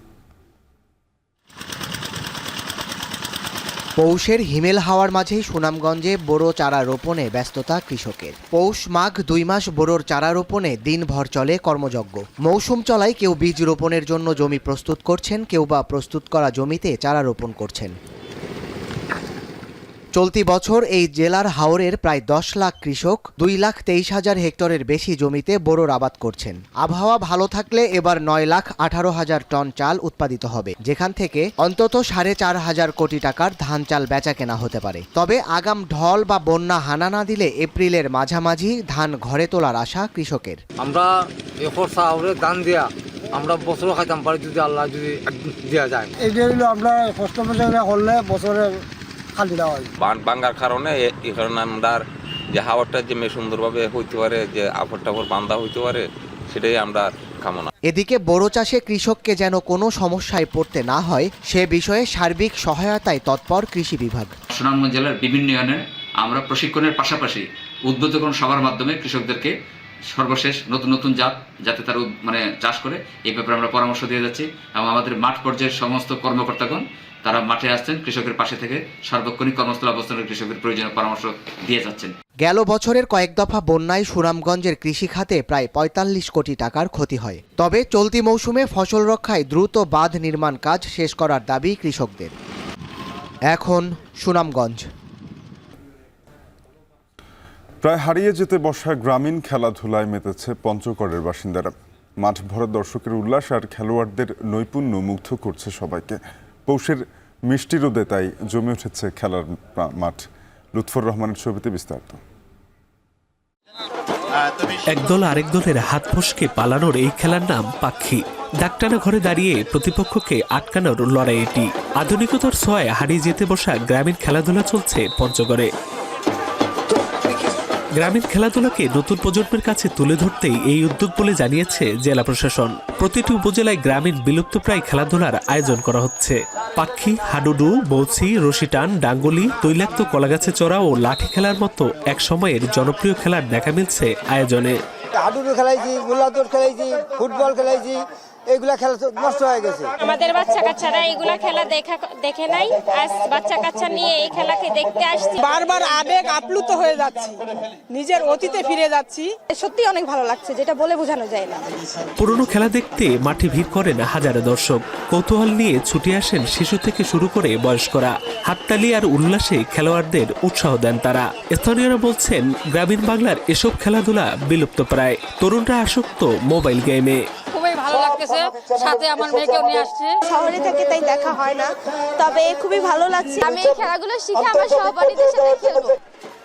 পৌষের হিমেল হাওয়ার মাঝেই সুনামগঞ্জে বোরো চারা রোপণে ব্যস্ততা কৃষকের। পৌষ মাঘ 2 মাস বোরোর চারা রোপণে দিনভর চলে কর্মযজ্ঞ। মৌসুম চলায় কেউ বীজ রোপণের জন্য জমি প্রস্তুত করছেন, কেউ বা প্রস্তুত করা জমিতে চারা রোপণ করছেন। চলতি বছর এই জেলার হাওরের প্রায় 10 লাখ কৃষক 2,23,000 হেক্টরের বেশি জমিতে বোরোর আবাদ করছেন। আবহাওয়া ভালো থাকলে এবার 9,18,000 টন চাল উৎপাদিত হবে, যেখান থেকে অন্তত 4.5 কোটি টাকার ধান চাল বেচা কেনা হতে পারে। তবে আগাম ঢল বা বন্যা হানা না দিলে এপ্রিলের মাঝামাঝি ধান ঘরে তোলার আশা কৃষকের।
আমরা ধান দিয়া আমরা বছরও খাইতাম পারি যদি আল্লাহ যদি দেওয়া যায়।
এই যে আমরা কষ্ট করলে বছরে
বান ভাঙার কারণে এই কারণে আমরা যে হাওয়াটা যে সুন্দরভাবে হইতে পারে, যে আপড় টাপড় বান্ধা হইতে পারে, সেটাই আমরা কামনা।
এদিকে বোরো চাষে কৃষককে যেন কোনো সমস্যায় পড়তে না হয় সে বিষয়ে সার্বিক সহায়তায় তৎপর কৃষি বিভাগ।
সুনামগঞ্জ জেলার বিভিন্ন ইউনিয়নে আমরা প্রশিক্ষণের পাশাপাশি উদ্বুদ্ধকরণ সভার মাধ্যমে কৃষকদেরকে সর্বশেষ নতুন নতুন জাত যাতে তারা চাষ করে এই ব্যাপারে আমরা পরামর্শ দিয়ে যাচ্ছি এবং আমাদের মাঠ পর্যায়ের সমস্ত কর্মকর্তাগণ তারা মাঠে আসছেন কৃষকের পাশে থেকে সার্বক্ষণিক কর্মস্থল অবস্থানের কৃষকের প্রয়োজনীয় পরামর্শ দিয়ে যাচ্ছেন।
গেল বছরের কয়েক দফা বন্যায় সুনামগঞ্জের কৃষি খাতে প্রায় 45 কোটি টাকার ক্ষতি হয়। তবে চলতি মৌসুমে ফসল রক্ষায় দ্রুত বাঁধ নির্মাণ কাজ শেষ করার দাবি কৃষকদের। এখন সুনামগঞ্জ।
প্রায় হারিয়ে যেতে বসা গ্রামীণ খেলাধুলায় মেতেছে পঞ্চগড়ের বাসিন্দারা। মাঠ ভরা দর্শকের উল্লাস আর খেলোয়াড়দের নৈপুণ্য মুগ্ধ করছে সবাইকে। পৌষের মিষ্টি রোদে তাই জমে উঠেছে খেলার মাঠ। লুৎফর রহমানের ছবিতে বিস্তারিত।
একদল আরেক দলের হাত ফসকে পালানোর এই খেলার নাম পাখি। ডাকটানা ঘরে দাঁড়িয়ে প্রতিপক্ষকে আটকানোর লড়াই এটি। আধুনিকতার ছোঁয়ায় হারিয়ে যেতে বসা গ্রামীণ খেলাধুলা চলছে পঞ্চগড়ে। গ্রামীণ খেলাধুলাকে নতুন প্রজন্মের কাছে তুলে ধরতেই এই উদ্যোগ বলে জানিয়েছে জেলা প্রশাসন। প্রতিটি উপজেলায় গ্রামীণ বিলুপ্তপ্রায় খেলাধুলার আয়োজন করা হচ্ছে। পাখি, হাডুডু, বৌছি, রশিটান, ডাঙ্গুলি, তৈলাক্ত কলাগাছে চড়া ও লাঠি খেলার মতো এক সময়ের জনপ্রিয় খেলার দেখা মিলছে আয়োজনে।
হাডুডু খেলাইছি, গোল্লাদৌড় খেলাইছি, ফুটবল খেলাইছি, এগুলা খেলা নষ্ট হয়ে গেছে।
আমাদের বাচ্চা কাচ্চারা এগুলা খেলা দেখে নাই, আজ বাচ্চা কাচ্চা নিয়ে এই খেলাকে দেখতে আসছি।
বারবার আবেগ আপ্লুত হয়ে যাচ্ছি, নিজের অতীতে ফিরে যাচ্ছি। সত্যি অনেক ভালো লাগছে, যেটা বলে বোঝানো যায় না।
পুরনো খেলা দেখতে মাঠে ভিড় করেন হাজারো দর্শক। কৌতূহল নিয়ে ছুটে আসেন শিশু থেকে শুরু করে বয়স্করা। হাততালি আর উল্লাসে খেলোয়াড়দের উৎসাহ দেন তারা। স্থানীয়রা বলছেন গ্রামীণ বাংলার এসব খেলাধুলা বিলুপ্তপ্রায়। তরুণরা আসক্ত মোবাইল গেমে।
খুবই ভালো লাগতেছে, সাথে আমার মেয়েকেও নিয়ে আসছে। শহরে থেকে তাই দেখা হয় না, তবে খুবই ভালো লাগছে।
আমি এই খেলাগুলো শিখে আমার সহপাঠীদের সাথে খেলবো।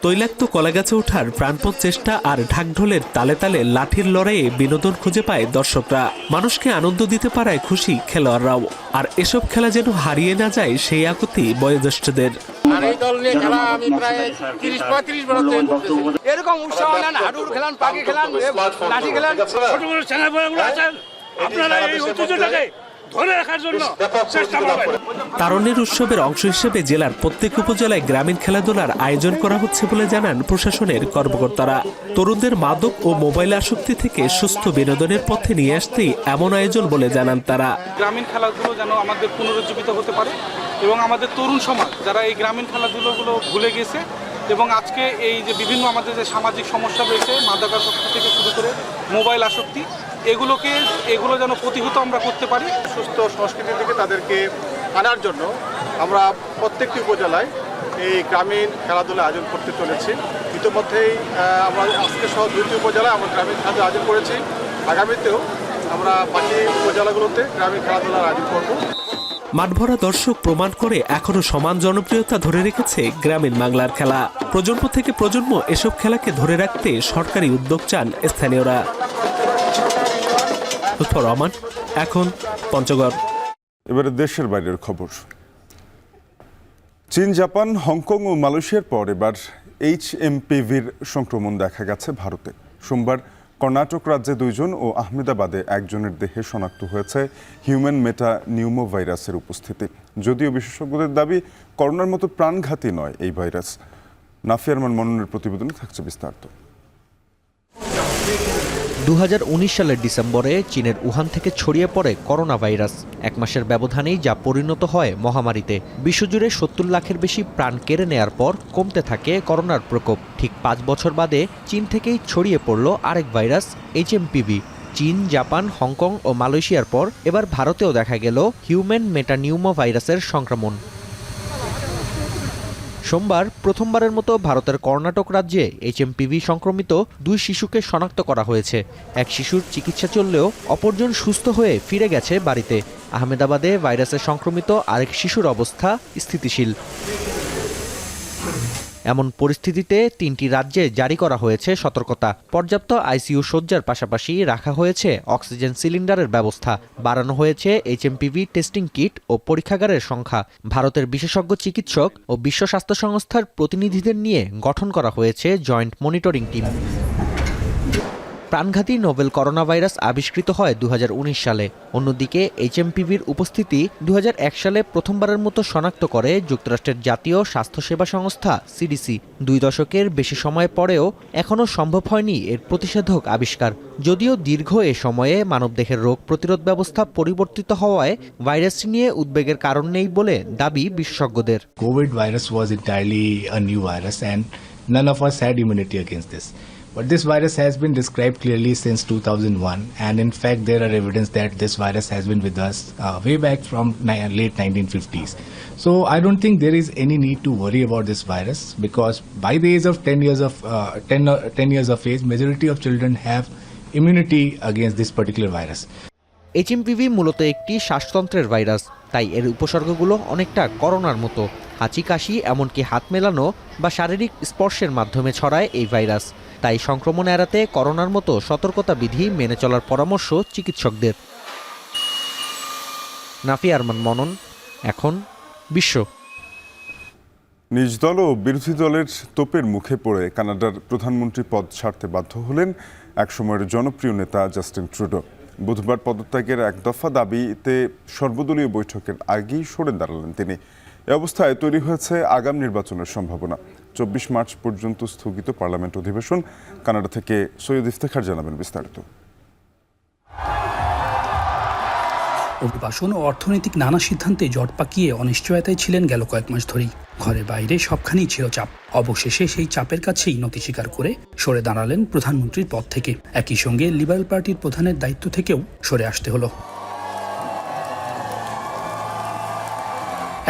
তৈলাক্ত কলাগাছে ওঠার প্রাণপণ চেষ্টা আর ঢাকঢোলের তালে তালে লাঠির লড়াইয়ে বিনোদন খুঁজে পায় দর্শকরা। মানুষকে আনন্দ দিতে পারায় খুশি খেলোয়াড়রাও। আর এসব খেলা যেন হারিয়ে না যায় সেই আকুতি বয়োজ্যেষ্ঠদের।
এরকম উৎসাহ নেন, হাডুর খেলান, পাখি খেলান, লাঠি খেলান, ছোট বড় চ্যানেলগুলো আছেন, আপনারা এই ঐতিহ্যটাকে ধরে রাখার জন্য চেষ্টা করবেন।
তারুণ্যের উৎসবের অংশ হিসেবে জেলার প্রত্যেক উপজেলায় গ্রামীণ খেলাধুলার আয়োজন করা হচ্ছে বলে জানান প্রশাসনের কর্মকর্তারা। তরুণদের মাদক ও মোবাইল আসক্তি থেকে সুস্থ বিনোদনের পথে নিয়ে আসতেই এমন আয়োজন বলে জানান তারা।
গ্রামীণ খেলাধুলো যেন আমাদের পুনরুজ্জীবিত হতে পারে এবং আমাদের তরুণ সমাজ যারা এই গ্রামীণ খেলাধুলোগুলো ভুলে গেছে এবং আজকে এই যে বিভিন্ন আমাদের যে সামাজিক সমস্যা রয়েছে, মাদকাসক্তি থেকে শুরু করে মোবাইল আসক্তি, এগুলো যেন প্রতিহত আমরা করতে পারি।
সুস্থ সংস্কৃতির দিকে তাদেরকে আনার জন্য আমরা প্রত্যেকটি উপজেলায় এই গ্রামীণ খেলাধুলা আয়োজন করতে চলেছি। ইতিমধ্যেই আমরা আজকে সহ 2টি উপজেলায় আমরা গ্রামীণ খেলাধুলা আয়োজন করেছি। আগামীতেও আমরা বাকি উপজেলাগুলোতে গ্রামীণ খেলাধুলার আয়োজন করব।
মাঠভরা দর্শক প্রমাণ করে এখনো সমান জনপ্রিয়তা ধরে রেখেছে গ্রামীণ বাংলার খেলা। প্রজন্ম থেকে প্রজন্ম এসব খেলাকে ধরে রাখতে সরকারি উদ্যোগ চান স্থানীয়রা। রহমান, এখন পঞ্চগড়।
এবারে দেশের বাইরের খবর। চীন, জাপান, হংকং ও মালয়েশিয়ার পর এবার HMPVর সংক্রমণ দেখা গেছে ভারতে। সোমবার কর্ণাটক রাজ্যে 2 জন ও আহমেদাবাদে 1 জনের দেহে শনাক্ত হয়েছে হিউম্যান মেটা নিউমো ভাইরাসের উপস্থিতি। যদিও বিশেষজ্ঞদের দাবি করোনার মতো প্রাণঘাতী নয় এই ভাইরাস। নাফিয়া আরমান মননের প্রতিবেদনে থাকছে বিস্তারিত।
2019 সালের ডিসেম্বরে চীনের উহান থেকে ছড়িয়ে পড়ে করোনা ভাইরাস। 1 মাসের ব্যবধানেই যা পরিণত হয় মহামারীতে। বিশ্বজুড়ে 70 লাখের বেশি প্রাণ কেড়ে নেয়ার পর কমতে থাকে করোনার প্রকোপ। ঠিক 5 বছর বাদে চীন থেকেই ছড়িয়ে পড়ল আরেক ভাইরাস HMPV। চীন, জাপান, হংকং ও মালয়েশিয়ার পর এবার ভারতেও দেখা গেল হিউম্যান মেটানিউমো ভাইরাসের সংক্রমণ। সোমবার প্রথমবারের মতো ভারতের কর্ণাটক রাজ্যে HMPV সংক্রমিত 2 শিশুকে শনাক্ত করা হয়েছে। 1 শিশুর চিকিৎসা চললেও অপরজন সুস্থ হয়ে ফিরে গেছে বাড়িতে। আহমেদাবাদে ভাইরাসে সংক্রমিত আরেক শিশুর অবস্থা স্থিতিশীল। এমন পরিস্থিতিতে 3টি রাজ্যে জারি করা হয়েছে সতর্কতা। পর্যাপ্ত ICU শয্যার পাশাপাশি রাখা হয়েছে অক্সিজেন সিলিন্ডারের ব্যবস্থা। বাড়ানো হয়েছে HMPV টেস্টিং কিট ও পরীক্ষাগারের সংখ্যা। ভারতের বিশেষজ্ঞ চিকিৎসক ও বিশ্ব স্বাস্থ্য সংস্থার প্রতিনিধিদের নিয়ে গঠন করা হয়েছে জয়েন্ট মনিটরিং টিম। প্রাণঘাতী নোভেল করোনা ভাইরাস আবিষ্কৃত হয় 2019 সালে। অন্যদিকে HMPVর উপস্থিতি 2001 সালে প্রথমবারের মতো শনাক্ত করে যুক্তরাষ্ট্রের জাতীয় স্বাস্থ্যসেবা সংস্থা CDC। 2 দশকের বেশি সময় পরেও এখনও সম্ভব হয়নি এর প্রতিষেধক আবিষ্কার। যদিও দীর্ঘ এ সময়ে মানবদেহের রোগ প্রতিরোধ ব্যবস্থা পরিবর্তিত হওয়ায় ভাইরাসটি নিয়ে উদ্বেগের কারণ নেই বলে দাবি বিশেষজ্ঞদের।
COVID virus was entirely a new virus and none of us had immunity against this. But this virus has been described clearly since 2001, and in fact there are evidence that this virus has been with us way back from late 1950s. So I don't think there is any need to worry about this virus, because by the age of 10 years of age, majority of children have immunity against this particular virus.
HMPV মূলত একটি শ্বাসতন্ত্রের virus, তাই এর উপসর্গগুলো অনেকটা করোনার মতো। হাঁচি, কাশি, এমনকি হাত মেলানো বা শারীরিক স্পর্শের মাধ্যমে ছড়ায় এই ভাইরাস। তাই সংক্রমণ এড়াতে করোনার মতো সতর্কতা বিধি মেনে চলার পরামর্শ চিকিৎসকদের। নাফিয়া আরমান মনন, এখন বিশ্ব।
নিজ দল ও বিরোধী দলের তোপের মুখে পড়ে কানাডার প্রধানমন্ত্রী পদ ছাড়তে বাধ্য হলেন একসময়ের জনপ্রিয় নেতা জাস্টিন ট্রুডো। বুধবার পদত্যাগের 1 দফা দাবিতে সর্বদলীয় বৈঠকের আগেই সরে দাঁড়ালেন তিনি। এ অবস্থায় তৈরি হয়েছে আগাম নির্বাচনের সম্ভাবনা। 24 মার্চ পর্যন্ত স্থগিত পার্লামেন্ট অধিবেশন। কানাডা থেকে সৈয়দ ইফতেখার জানাবেন বিস্তারিত।
অভিবাসন ও অর্থনৈতিক নানা সিদ্ধান্তে জট পাকিয়ে অনিশ্চয়তায় ছিলেন গেল কয়েক মাস ধরেই। ঘরে বাইরে সবখানেই ছিল চাপ। অবশেষে সেই চাপের কাছেই নতি স্বীকার করে সরে দাঁড়ালেন প্রধানমন্ত্রীর পদ থেকে। একই সঙ্গে লিবারেল পার্টির প্রধানের দায়িত্ব থেকেও সরে আসতে হলো।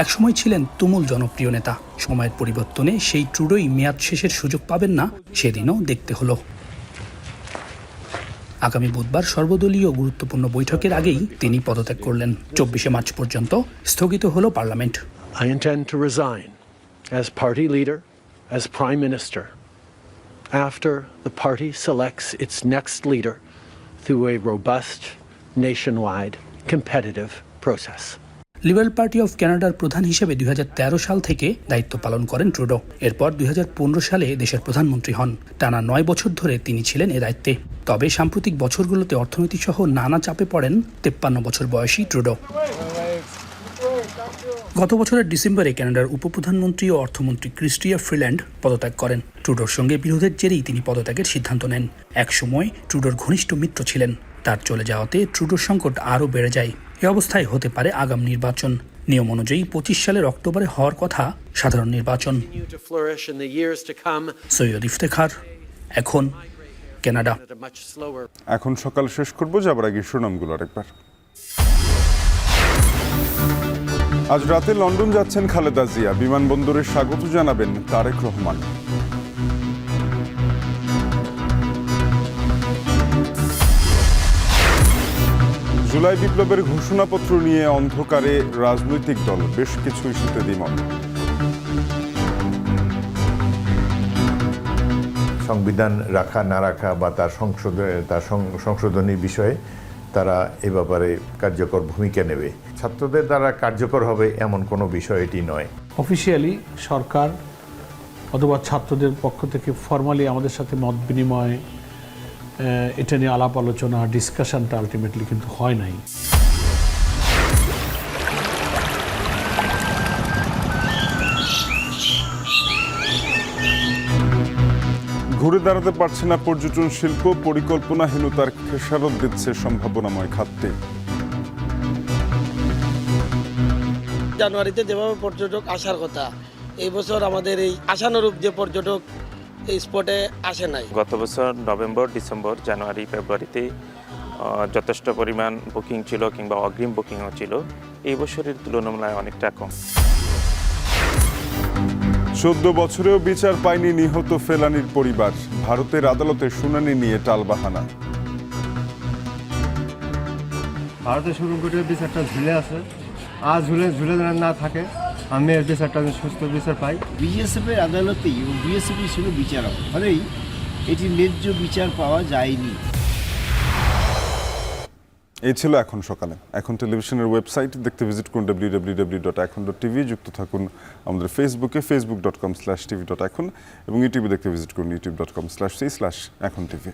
একসময় ছিলেন তুমুল জনপ্রিয় নেতা। সময়ের পরিবর্তনে সেই ট্রুডোই মেয়াদ শেষের সুযোগ পাবেন না, সেদিনও দেখতে হলো। আগামী বুধবার সর্বদলীয় গুরুত্বপূর্ণ বৈঠকের আগেই তিনি পদত্যাগ করলেন। 24 মার্চ পর্যন্ত স্থগিত হলো parliament.
I intend to resign as party leader
as Prime Minister after the party selects its next leader through a robust, nationwide, competitive process.
Liberal party of কানাডার প্রধান হিসেবে 2013 সাল থেকে দায়িত্ব পালন করেন ট্রুডো। এরপর 2015 সালে দেশের প্রধানমন্ত্রী হন। টানা 9 বছর ধরে তিনি ছিলেন এ দায়িত্বে। তবে সাম্প্রতিক বছরগুলোতে অর্থনীতি সহ নানা চাপে পড়েন 53 বছর বয়সী ট্রুডো। গত বছরের ডিসেম্বরে কানাডার উপপ্রধানমন্ত্রী ও অর্থমন্ত্রী ক্রিস্টিয়া ফ্রিল্যান্ড পদত্যাগ করেন। ট্রুডোর সঙ্গে বিরোধের জেরেই তিনি পদত্যাগের সিদ্ধান্ত নেন। একসময় ট্রুডোর ঘনিষ্ঠ মিত্র ছিলেন। তার চলে যাওয়াতে ট্রুডোর সংকট আরও বেড়ে যায়। এ অবস্থায় হতে পারে আগাম নির্বাচন। নিয়ম অনুযায়ী 25 সালের অক্টোবরে হওয়ার কথা সাধারণ নির্বাচন। সৈয়দ ইফতেখার, এখন কানাডা।
এখন সকাল শেষ করব, যাবার আগে শিরোনামগুলো আরেকবার। আজ রাতে লন্ডন যাচ্ছেন খালেদা জিয়া। বিমানবন্দরে স্বাগত জানাবেন তারেক রহমান। জুলাই বিপ্লবের ঘোষণাপত্র নিয়ে অন্ধকারে রাজনৈতিক দল, বেশ কিছু ইস্যুতে দ্বিমত।
সংবিধান রাখা না রাখা বা তার সংশোধনী বিষয়ে তারা এ ব্যাপারে কার্যকর ভূমিকা নেবে। ছাত্রদের দ্বারা কার্যকর হবে এমন কোনো বিষয় এটি নয়।
অফিসিয়ালি সরকার অথবা ছাত্রদের পক্ষ থেকে ফর্মালি আমাদের সাথে মত বিনিময়, এটা নিয়ে আলাপ আলোচনা, ডিসকাশনটা আলটিমেটলি কিন্তু হয় নাই।
ঘুরে দাঁড়াতে পারছে না পর্যটন শিল্প, পরিকল্পনাহীনতার খেসারত দিচ্ছে সম্ভাবনাময় খাতে।
জানুয়ারিতে যেভাবে পর্যটক আসার কথা, এই বছর আমাদের এই আশানুরূপ যে পর্যটক এই স্পটে আসে নাই।
গত বছর নভেম্বর, ডিসেম্বর, জানুয়ারি, ফেব্রুয়ারিতে যথেষ্ট পরিমাণ বুকিং ছিল কিংবা অগ্রিম বুকিংও ছিল। এই বছরের তুলনায় অনেকটা কম।
14 বছরেও বিচার পায়নি নিহত ফেলানীর পরিবার। ভারতের আদালতে শুনানি নিয়ে টালবাহানা।
ভারতের সুপ্রিম কোর্টের বিচারটা ঝুলে আছে। আজ ঝুলে না থাকে, আমি এর বিচারটা সুস্থ বিচার পাই।
বিএসএফের আদালতেই বিএসএফ ছিল বিচারক, ফলেই এটি ন্যায্য বিচার পাওয়া যায়নি।
এই ছিল এখন সকালে। এখন টেলিভিশনের ওয়েবসাইট দেখতে ভিজিট করুন www.ekon.tv। যুক্ত থাকুন আমাদের ফেসবুকে facebook.com/tv.ekon এবং ইউটিউবে দেখতে ভিজিট করুন youtube.com/c/ekontv।